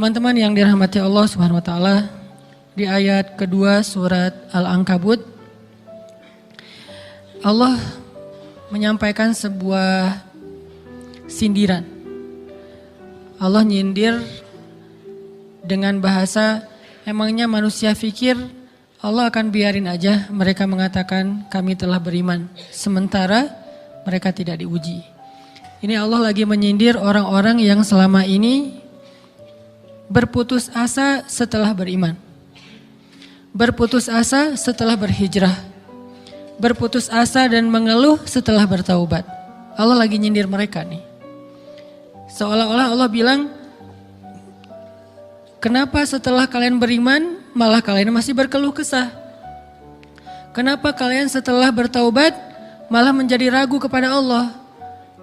Teman-teman yang dirahmati Allah Subhanahu wa taala, di ayat kedua surat Al-Ankabut Allah menyampaikan sebuah sindiran. Allah nyindir dengan bahasa, emangnya manusia pikir Allah akan biarin aja mereka mengatakan kami telah beriman, sementara mereka tidak diuji. Ini Allah lagi menyindir orang-orang yang selama ini berputus asa setelah beriman, berputus asa setelah berhijrah, berputus asa dan mengeluh setelah bertaubat. Allah lagi nyindir mereka nih. Seolah-olah Allah bilang, kenapa setelah kalian beriman malah kalian masih berkeluh kesah? Kenapa kalian setelah bertaubat malah menjadi ragu kepada Allah?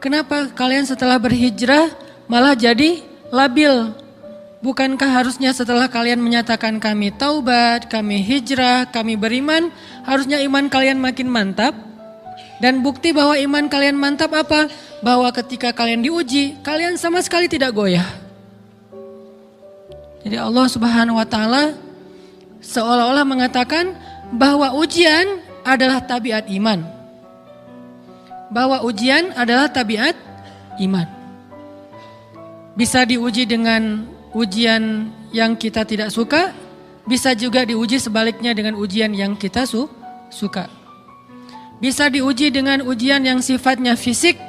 Kenapa kalian setelah berhijrah malah jadi labil? Bukankah harusnya setelah kalian menyatakan kami taubat, kami hijrah, kami beriman, harusnya iman kalian makin mantap? Dan bukti bahwa iman kalian mantap apa? Bahwa ketika kalian diuji, kalian sama sekali tidak goyah. Jadi Allah Subhanahu wa taala seolah-olah mengatakan bahwa ujian adalah tabiat iman. Bahwa ujian adalah tabiat iman. Bisa diuji dengan ujian yang kita tidak suka, bisa juga diuji sebaliknya dengan ujian yang kita suka. Bisa diuji dengan ujian yang sifatnya fisik,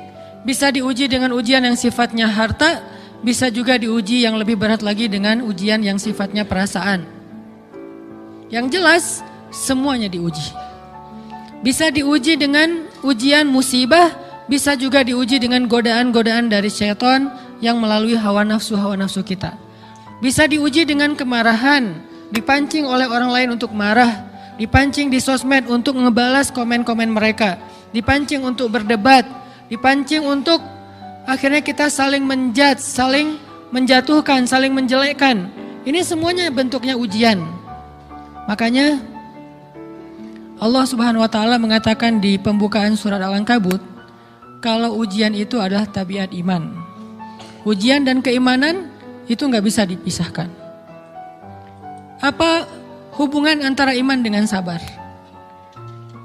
bisa diuji dengan ujian yang sifatnya harta, bisa juga diuji yang lebih berat lagi dengan ujian yang sifatnya perasaan. Yang jelas semuanya diuji. Bisa diuji dengan ujian musibah, bisa juga diuji dengan godaan-godaan dari syaitan yang melalui hawa nafsu kita. Bisa diuji dengan kemarahan, dipancing oleh orang lain untuk marah, dipancing di sosmed untuk ngebalas komen-komen mereka, dipancing untuk berdebat, dipancing untuk akhirnya kita saling menjudge, saling menjatuhkan, saling menjelekkan. Ini semuanya bentuknya ujian. Makanya Allah Subhanahu wa taala mengatakan di pembukaan surat Al-Ankabut, kalau ujian itu adalah tabiat iman. Ujian dan keimanan itu nggak bisa dipisahkan. Apa hubungan antara iman dengan sabar?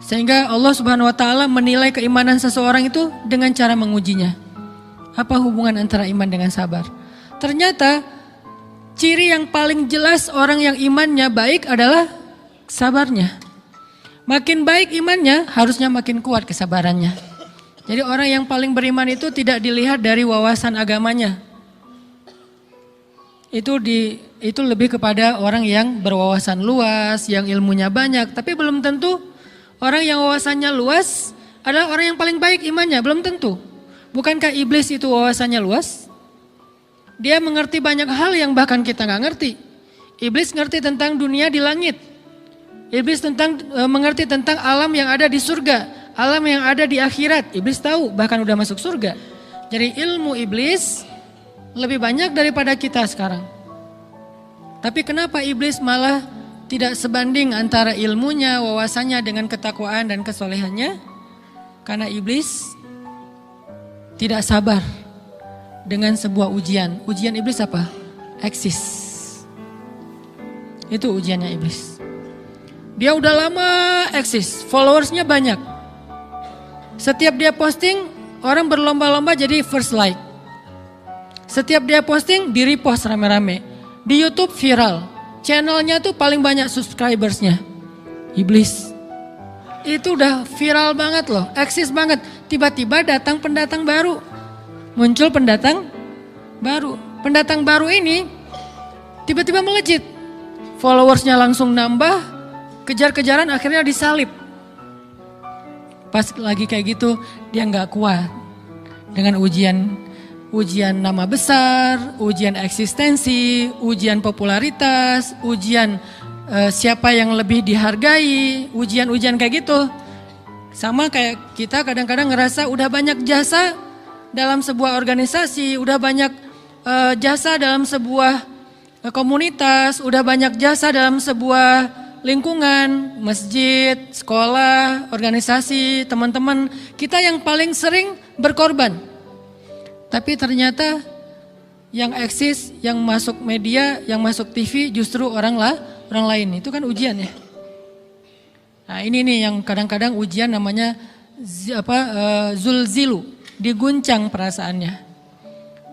Sehingga Allah Subhanahu wa taala menilai keimanan seseorang itu dengan cara mengujinya. Apa hubungan antara iman dengan sabar? Ternyata ciri yang paling jelas orang yang imannya baik adalah sabarnya. Makin baik imannya, harusnya makin kuat kesabarannya. Jadi orang yang paling beriman itu tidak dilihat dari wawasan agamanya. Itu lebih kepada orang yang berwawasan luas, yang ilmunya banyak. Tapi belum tentu orang yang wawasannya luas adalah orang yang paling baik imannya, belum tentu. Bukankah iblis itu wawasannya luas? Dia mengerti banyak hal yang bahkan kita gak ngerti. Iblis ngerti tentang dunia di langit. Iblis mengerti tentang alam yang ada di surga, alam yang ada di akhirat. Iblis tahu, bahkan udah masuk surga. Jadi ilmu iblis lebih banyak daripada kita sekarang. Tapi kenapa iblis malah tidak sebanding antara ilmunya, wawasannya dengan ketakwaan dan kesolehannya? Karena iblis tidak sabar dengan sebuah ujian. Ujian iblis apa? Eksis. Itu ujiannya iblis. Dia udah lama eksis, followersnya banyak. Setiap dia posting, orang berlomba-lomba jadi first like. Setiap dia posting, di repost rame-rame. Di YouTube viral. Channelnya tuh paling banyak subscribersnya. Iblis. Itu udah viral banget loh, eksis banget. Tiba-tiba datang pendatang baru. Muncul pendatang baru. Pendatang baru ini tiba-tiba melejit. Followersnya langsung nambah. Kejar-kejaran akhirnya disalib. Pas lagi kayak gitu dia gak kuat. Dengan ujian nama besar, ujian eksistensi, ujian popularitas, ujian siapa yang lebih dihargai, ujian-ujian kayak gitu. Sama kayak kita kadang-kadang ngerasa udah banyak jasa dalam sebuah organisasi, udah banyak jasa dalam sebuah komunitas, udah banyak jasa dalam sebuah lingkungan, masjid, sekolah, organisasi, teman-teman. Kita yang paling sering berkorban. Tapi ternyata yang eksis, yang masuk media, yang masuk TV justru orang lain. Itu kan ujian ya. Nah ini nih yang kadang-kadang ujian namanya zulzilu, diguncang perasaannya.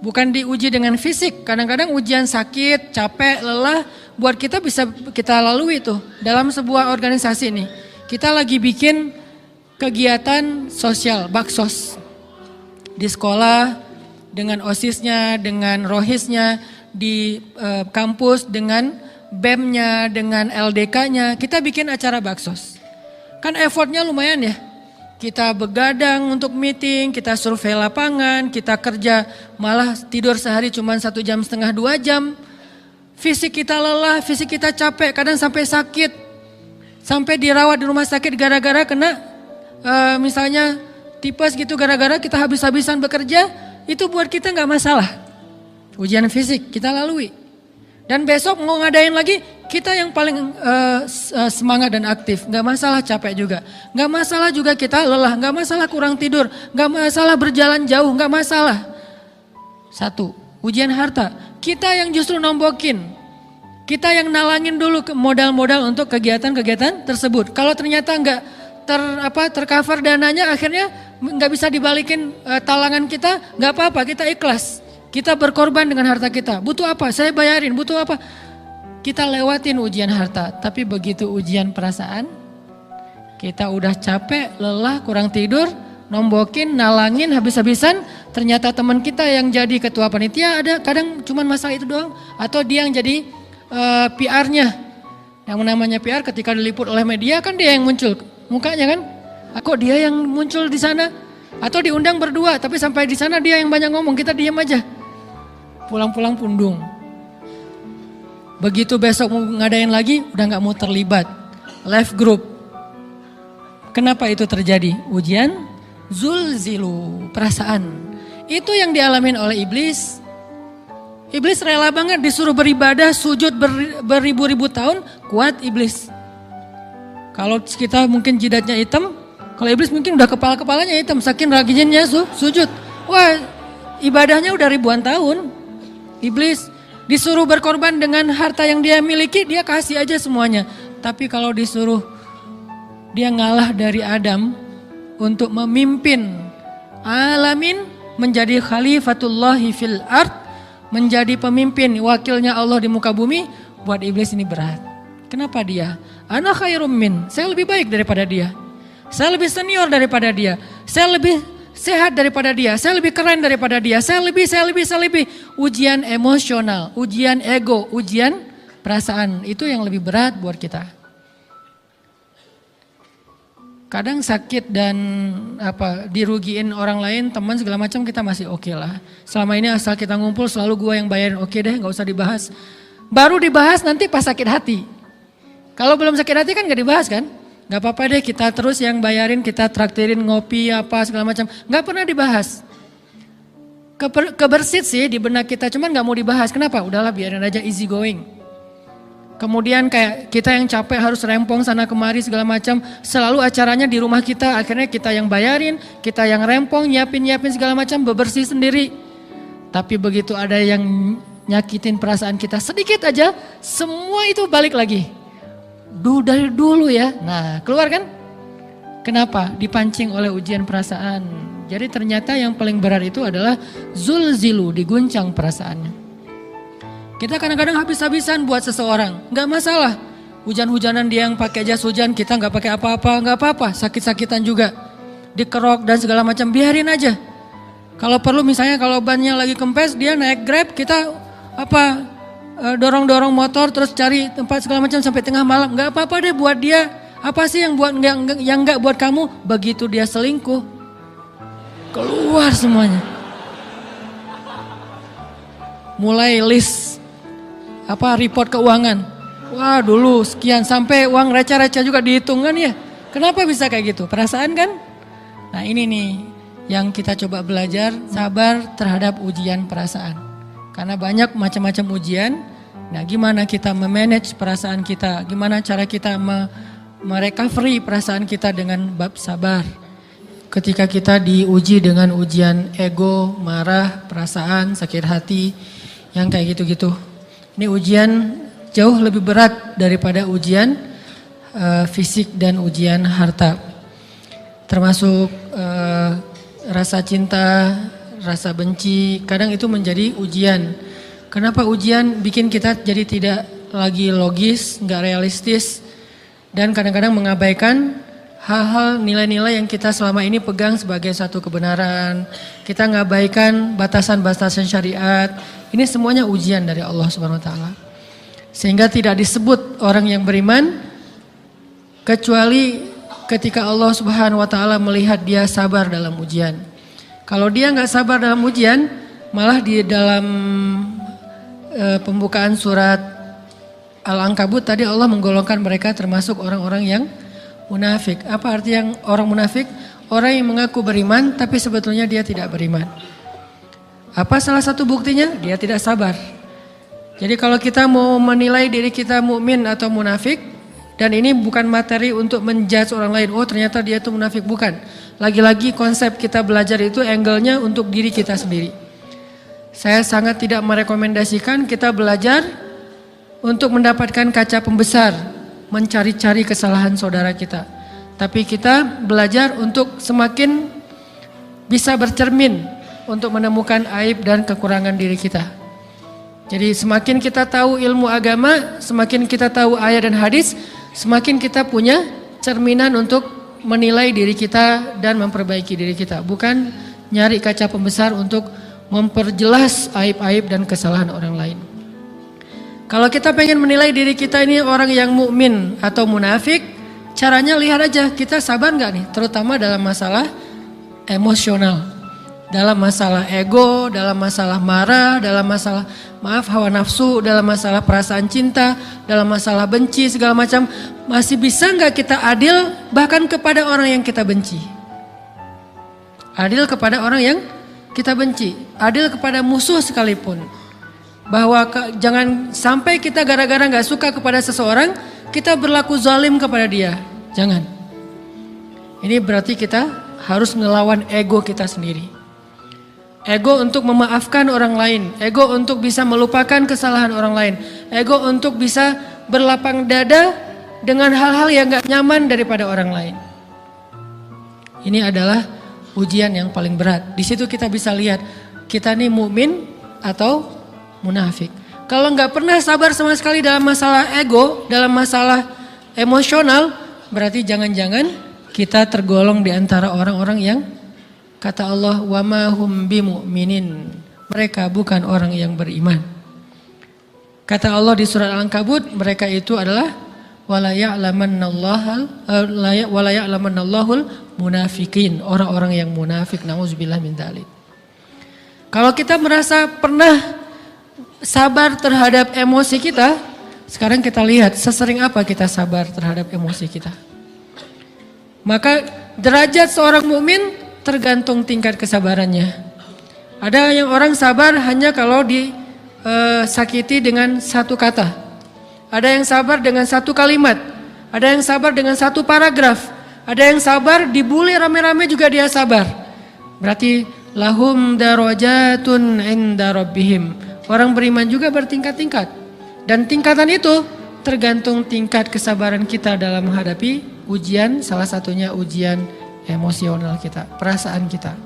Bukan diuji dengan fisik, kadang-kadang ujian sakit, capek, lelah, buat kita bisa kita lalui tuh dalam sebuah organisasi nih. Kita lagi bikin kegiatan sosial, baksos di sekolah, dengan OSIS-nya, dengan ROHIS-nya, di kampus, dengan BEM-nya, dengan LDK-nya, kita bikin acara baksos. Kan effortnya lumayan ya. Kita begadang untuk meeting, kita survei lapangan, kita kerja malah tidur sehari cuma 1,5 jam, 2 jam. Fisik kita lelah, fisik kita capek, kadang sampai sakit. Sampai dirawat di rumah sakit gara-gara kena misalnya tipes gitu, gara-gara kita habis-habisan bekerja. Itu buat kita gak masalah. Ujian fisik kita lalui. Dan besok mau ngadain lagi, kita yang paling semangat dan aktif. Gak masalah capek juga. Gak masalah juga kita lelah. Gak masalah kurang tidur. Gak masalah berjalan jauh. Gak masalah. 1. Ujian harta. Kita yang justru nombokin. Kita yang nalangin dulu modal-modal untuk kegiatan-kegiatan tersebut. Kalau ternyata gak tercover dananya, akhirnya nggak bisa dibalikin talangan kita, nggak apa-apa, kita ikhlas, kita berkorban dengan harta kita. Butuh apa? Saya bayarin. Butuh apa? Kita lewatin ujian harta. Tapi begitu ujian perasaan, kita udah capek, lelah, kurang tidur, nombokin, nalangin habis-habisan. Ternyata teman kita yang jadi ketua panitia ada kadang cuman masalah itu doang, atau dia yang jadi PR-nya. Yang namanya PR ketika diliput oleh media kan dia yang muncul mukanya kan. Kok dia yang muncul di sana? Atau diundang berdua, tapi sampai di sana dia yang banyak ngomong, kita diam aja. Pulang-pulang pundung. Begitu besok mau ngadain lagi, udah gak mau terlibat. Live group. Kenapa itu terjadi? Ujian zulzilu, perasaan. Itu yang dialamin oleh iblis. Iblis rela banget disuruh beribadah, sujud beribu-ribu tahun, kuat iblis. Kalau kita mungkin jidatnya hitam, kalau iblis mungkin udah kepala-kepalanya hitam, saking rajinnya sujud. Wah, ibadahnya udah ribuan tahun. Iblis disuruh berkorban dengan harta yang dia miliki, dia kasih aja semuanya. Tapi kalau disuruh dia ngalah dari Adam untuk memimpin alamin, menjadi khalifatullahi fil ard, menjadi pemimpin wakilnya Allah di muka bumi, buat iblis ini berat. Kenapa dia? Ana khairum min, saya lebih baik daripada dia. Saya lebih senior daripada dia. Saya lebih sehat daripada dia. Saya lebih keren daripada dia. Saya lebih. Ujian emosional, ujian ego, ujian perasaan. Itu yang lebih berat buat kita. Kadang sakit dan dirugiin orang lain, teman segala macam kita masih oke lah. Selama ini asal kita ngumpul selalu gua yang bayarin, oke deh, gak usah dibahas. Baru dibahas nanti pas sakit hati. Kalau belum sakit hati kan gak dibahas kan? Gak apa-apa deh, kita terus yang bayarin, kita traktirin ngopi apa segala macam. Gak pernah dibahas. Kebersit sih di benak kita, cuman gak mau dibahas. Kenapa? Udahlah biarin aja, easy going. Kemudian kayak kita yang capek harus rempong sana kemari segala macam. Selalu acaranya di rumah kita, akhirnya kita yang bayarin, kita yang rempong, nyiapin segala macam, bebersih sendiri. Tapi begitu ada yang nyakitin perasaan kita sedikit aja, semua itu balik lagi. Dari dulu ya. Nah, keluar kan? Kenapa? Dipancing oleh ujian perasaan. Jadi ternyata yang paling berat itu adalah zulzilu, diguncang perasaannya. Kita kadang-kadang habis-habisan buat seseorang, nggak masalah. Hujan-hujanan dia yang pakai jas hujan, kita nggak pakai apa-apa, nggak apa-apa. Sakit-sakitan juga, dikerok dan segala macam, biarin aja. Kalau perlu misalnya kalau bannya lagi kempes, dia naik Grab, kita dorong-dorong motor terus cari tempat segala macam sampai tengah malam, nggak apa-apa deh buat dia. Apa sih yang nggak buat kamu? Begitu dia selingkuh, keluar semuanya. Mulai list report keuangan. Wah dulu sekian, sampai uang receh-receh juga dihitung kan ya. Kenapa bisa kayak gitu? Perasaan kan? Nah ini nih yang kita coba belajar, sabar terhadap ujian perasaan. Karena banyak macam-macam ujian. Nah gimana kita memanage perasaan kita, gimana cara kita merecovery perasaan kita dengan bab sabar. Ketika kita diuji dengan ujian ego, marah, perasaan, sakit hati, yang kayak gitu-gitu. Ini ujian jauh lebih berat daripada ujian fisik dan ujian harta. Termasuk rasa cinta, rasa benci, kadang itu menjadi ujian. Kenapa ujian bikin kita jadi tidak lagi logis, nggak realistis, dan kadang-kadang mengabaikan hal-hal nilai-nilai yang kita selama ini pegang sebagai satu kebenaran. Kita ngabaikan batasan-batasan syariat. Ini semuanya ujian dari Allah Subhanahu wa taala. Sehingga tidak disebut orang yang beriman kecuali ketika Allah Subhanahu wa taala melihat dia sabar dalam ujian. Kalau dia nggak sabar dalam ujian, malah di dalam pembukaan surat Al-Ankabut tadi Allah menggolongkan mereka termasuk orang-orang yang munafik. Apa arti yang orang munafik? Orang yang mengaku beriman tapi sebetulnya dia tidak beriman. Apa salah satu buktinya? Dia tidak sabar. Jadi kalau kita mau menilai diri kita mukmin atau munafik, dan ini bukan materi untuk menjudge orang lain, oh ternyata dia itu munafik, bukan. Lagi-lagi konsep kita belajar itu angle-nya untuk diri kita sendiri. Saya sangat tidak merekomendasikan kita belajar untuk mendapatkan kaca pembesar, mencari-cari kesalahan saudara kita. Tapi kita belajar untuk semakin bisa bercermin untuk menemukan aib dan kekurangan diri kita. Jadi semakin kita tahu ilmu agama, semakin kita tahu ayat dan hadis, semakin kita punya cerminan untuk menilai diri kita dan memperbaiki diri kita. Bukan nyari kaca pembesar untuk memperjelas aib-aib dan kesalahan orang lain. Kalau kita pengen menilai diri kita ini orang yang mukmin atau munafik, caranya lihat aja kita sabar nggak nih, terutama dalam masalah emosional, dalam masalah ego, dalam masalah marah, dalam masalah hawa nafsu, dalam masalah perasaan cinta, dalam masalah benci segala macam. Masih bisa nggak kita adil bahkan kepada orang yang kita benci? Adil kepada orang yang kita benci, adil kepada musuh sekalipun. Bahwa jangan sampai kita gara-gara nggak suka kepada seseorang, kita berlaku zalim kepada dia. Jangan. Ini berarti kita harus ngelawan ego kita sendiri. Ego untuk memaafkan orang lain, ego untuk bisa melupakan kesalahan orang lain, ego untuk bisa berlapang dada dengan hal-hal yang gak nyaman daripada orang lain. Ini adalah ujian yang paling berat. Di situ kita bisa lihat kita nih mukmin atau munafik. Kalau gak pernah sabar sama sekali dalam masalah ego, dalam masalah emosional, berarti jangan-jangan kita tergolong di antara orang-orang yang kata Allah, wa ma hum bimu'minin. Mereka bukan orang yang beriman. Kata Allah di surat Al-Ankabut, mereka itu adalah wala ya'lamannallahul munafikin, orang-orang yang munafik. Nauzubillah min dzalik. Kalau kita merasa pernah sabar terhadap emosi kita, sekarang kita lihat sesering apa kita sabar terhadap emosi kita. Maka derajat seorang mukmin tergantung tingkat kesabarannya. Ada yang orang sabar hanya kalau disakiti dengan satu kata. Ada yang sabar dengan satu kalimat. Ada yang sabar dengan satu paragraf. Ada yang sabar dibully rame-rame juga dia sabar. Berarti lahum darajatun inda rabbihim. Orang beriman juga bertingkat-tingkat. Dan tingkatan itu tergantung tingkat kesabaran kita dalam menghadapi ujian, salah satunya ujian emosional kita, perasaan kita.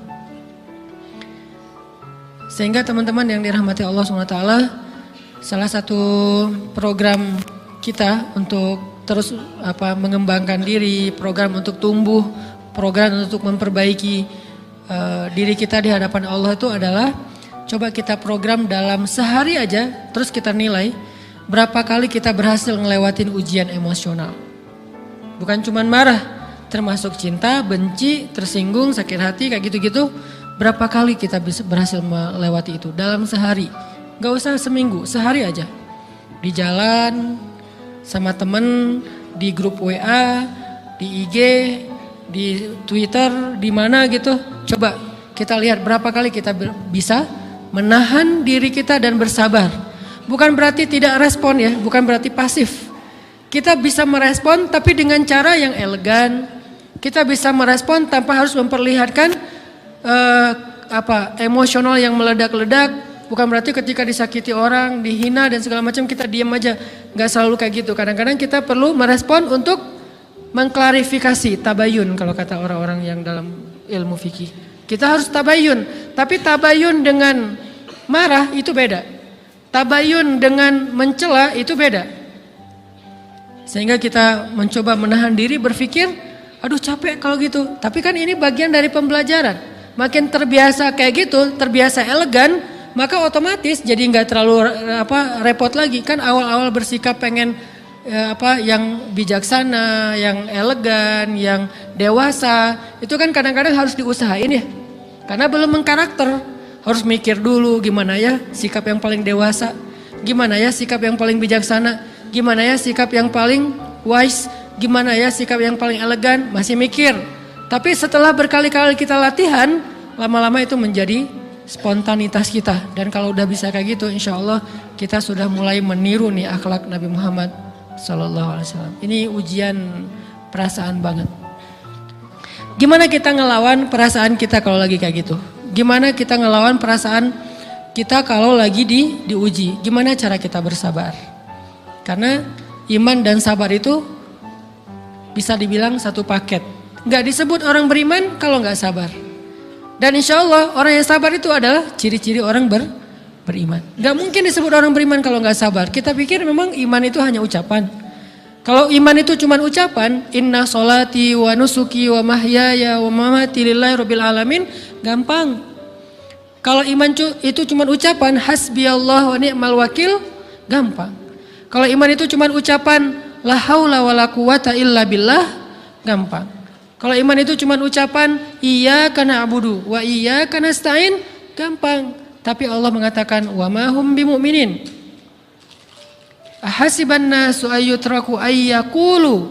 Sehingga teman-teman yang dirahmati Allah SWT, salah satu program kita untuk terus mengembangkan diri, program untuk tumbuh, program untuk memperbaiki diri kita di hadapan Allah itu adalah coba kita program dalam sehari aja, terus kita nilai berapa kali kita berhasil ngelewatin ujian emosional. Bukan cuman marah, termasuk cinta, benci, tersinggung, sakit hati, kayak gitu-gitu. Berapa kali kita bisa berhasil melewati itu dalam sehari. Gak usah seminggu, sehari aja. Di jalan, sama temen, di grup WA, di IG, di Twitter, di mana gitu. Coba kita lihat berapa kali kita bisa menahan diri kita dan bersabar. Bukan berarti tidak respon ya, bukan berarti pasif. Kita bisa merespon tapi dengan cara yang elegan. Kita bisa merespon tanpa harus memperlihatkan emosional yang meledak-ledak, bukan berarti ketika disakiti orang, dihina dan segala macam kita diam aja. Gak selalu kayak gitu. Kadang-kadang kita perlu merespon untuk mengklarifikasi, tabayun kalau kata orang-orang yang dalam ilmu fikih. Kita harus tabayun, tapi tabayun dengan marah itu beda. Tabayun dengan mencela itu beda. Sehingga kita mencoba menahan diri berpikir, aduh capek kalau gitu. Tapi kan ini bagian dari pembelajaran. Makin terbiasa kayak gitu, terbiasa elegan, maka otomatis jadi nggak terlalu repot lagi. Kan awal-awal bersikap pengen yang bijaksana, yang elegan, yang dewasa, itu kan kadang-kadang harus diusahain ya. Karena belum mengkarakter, harus mikir dulu gimana ya sikap yang paling dewasa, gimana ya sikap yang paling bijaksana, gimana ya sikap yang paling wise, gimana ya sikap yang paling elegan, masih mikir. Tapi setelah berkali-kali kita latihan, lama-lama itu menjadi spontanitas kita. Dan kalau udah bisa kayak gitu, insya Allah kita sudah mulai meniru nih akhlak Nabi Muhammad SAW. Ini ujian perasaan banget. Gimana kita ngelawan perasaan kita kalau lagi kayak gitu? Gimana kita ngelawan perasaan kita kalau lagi diuji? Gimana cara kita bersabar? Karena iman dan sabar itu bisa dibilang satu paket. Gak disebut orang beriman kalau gak sabar. Dan insya Allah orang yang sabar itu adalah ciri-ciri orang beriman. Gak mungkin disebut orang beriman kalau gak sabar. Kita pikir memang iman itu hanya ucapan. Kalau iman itu cuma ucapan, inna sholati wa nusuki wa mahyaya wa mamati lillahi rabbil alamin, gampang. Kalau iman itu cuma ucapan, hasbiyallah wa ni'mal wakil, gampang. Kalau iman itu cuma ucapan, la haula wa la quwata illa billah, gampang. Kalau iman itu cuma ucapan iyyaka na'budu wa iyyaka nasta'in, gampang. Tapi Allah mengatakan wa ma hum bimu'minin. Ahasiban nasu ayyutraku ayyaqulu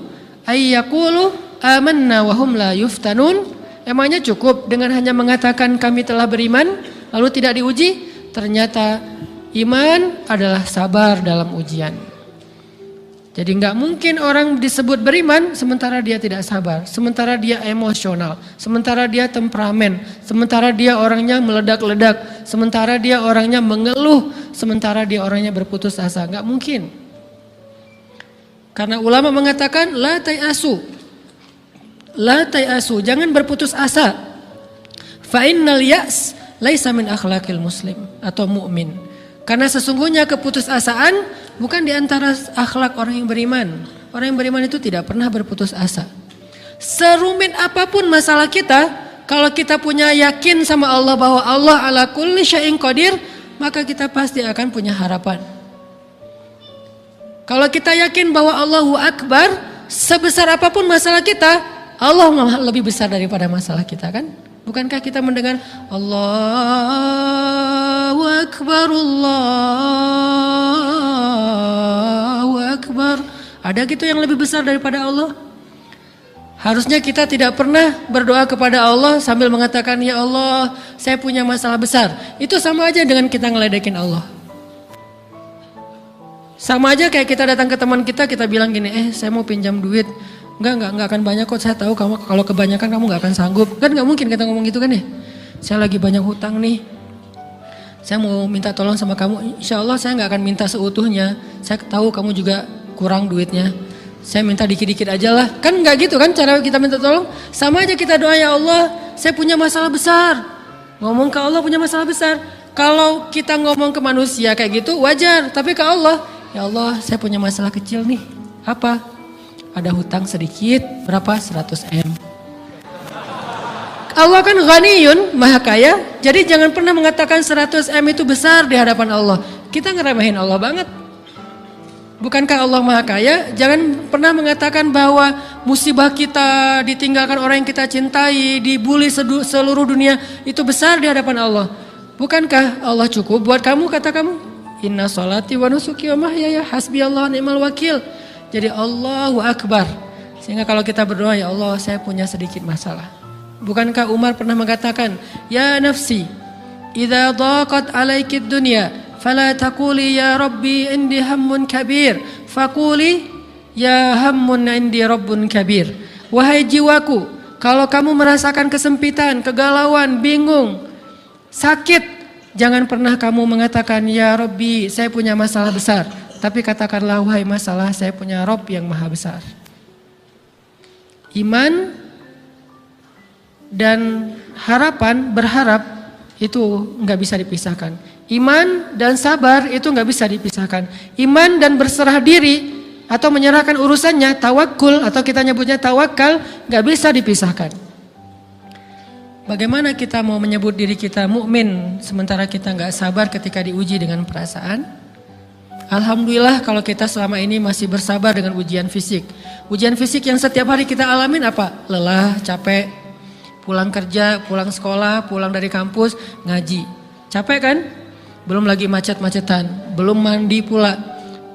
amanna wa hum la yuftanun. Emangnya cukup dengan hanya mengatakan kami telah beriman lalu tidak diuji? Ternyata iman adalah sabar dalam ujian. Jadi nggak mungkin orang disebut beriman sementara dia tidak sabar, sementara dia emosional, sementara dia temperamen, sementara dia orangnya meledak-ledak, sementara dia orangnya mengeluh, sementara dia orangnya berputus asa. Nggak mungkin. Karena ulama mengatakan la tayasu, jangan berputus asa. Fa innal ya's laisa min akhlaqil muslim atau mu'min. Karena sesungguhnya keputusasaan bukan di antara akhlak orang yang beriman. Orang yang beriman itu tidak pernah berputus asa. Serumit apapun masalah kita, kalau kita punya yakin sama Allah bahwa Allah ala kulli syai'in qadir, maka kita pasti akan punya harapan. Kalau kita yakin bahwa Allahu Akbar, sebesar apapun masalah kita, Allah lebih besar daripada masalah kita kan? Bukankah kita mendengar Allahu Akbar, Allahu Akbar. Ada gitu yang lebih besar daripada Allah? Harusnya kita tidak pernah berdoa kepada Allah sambil mengatakan ya Allah saya punya masalah besar. Itu sama aja dengan kita ngeledekin Allah. Sama aja kayak kita datang ke teman kita bilang gini, saya mau pinjam duit. Enggak akan banyak kok, saya tahu kamu kalau kebanyakan kamu enggak akan sanggup. Kan enggak mungkin kita ngomong gitu kan ya. Saya lagi banyak hutang nih. Saya mau minta tolong sama kamu. Insya Allah saya enggak akan minta seutuhnya. Saya tahu kamu juga kurang duitnya. Saya minta dikit-dikit aja lah. Kan enggak gitu kan cara kita minta tolong. Sama aja kita doa ya Allah saya punya masalah besar. Ngomong ke Allah punya masalah besar. Kalau kita ngomong ke manusia kayak gitu wajar. Tapi ke Allah, ya Allah saya punya masalah kecil nih. Apa? Ada hutang sedikit, berapa? 100 M. Allah kan ghaniyun, maha kaya. Jadi jangan pernah mengatakan 100 M itu besar di hadapan Allah. Kita ngeremehin Allah banget. Bukankah Allah maha kaya? Jangan pernah mengatakan bahwa musibah kita, ditinggalkan orang yang kita cintai, dibully seluruh dunia, itu besar di hadapan Allah. Bukankah Allah cukup buat kamu, kata kamu? Inna sholati wa nusuki wa mahyaya hasbiyallahu ni'mal wakil. Jadi Allahu Akbar. Sehingga kalau kita berdoa ya Allah saya punya sedikit masalah. Bukankah Umar pernah mengatakan, ya nafsi, idza daqat alaikid dunya, fala taquli ya Rabbi indi hammun kabir, faquli ya hammun indi rabbun kabir. Wahai jiwaku, kalau kamu merasakan kesempitan, kegalauan, bingung, sakit, Jangan pernah kamu mengatakan, ya Rabbi saya punya masalah besar. Tapi katakanlah, wahai masalah, saya punya Rabb yang maha besar. Iman dan harapan, berharap itu nggak bisa dipisahkan. Iman dan sabar itu nggak bisa dipisahkan. Iman dan berserah diri atau menyerahkan urusannya, tawakul atau kita nyebutnya tawakal, nggak bisa dipisahkan. Bagaimana kita mau menyebut diri kita mukmin sementara kita nggak sabar ketika diuji dengan perasaan? Alhamdulillah kalau kita selama ini masih bersabar dengan ujian fisik. Ujian fisik yang setiap hari kita alamin apa? Lelah, capek, pulang kerja, pulang sekolah, pulang dari kampus, ngaji. Capek kan? Belum lagi macet-macetan, belum mandi pula.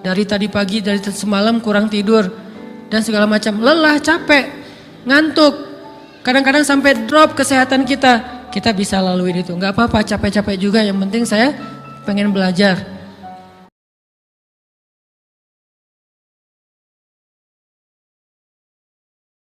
Dari tadi pagi, dari semalam kurang tidur, dan segala macam. Lelah, capek, ngantuk. Kadang-kadang sampai drop kesehatan kita. Kita bisa lalui itu. Gak apa-apa, capek-capek juga. Yang penting saya pengen belajar.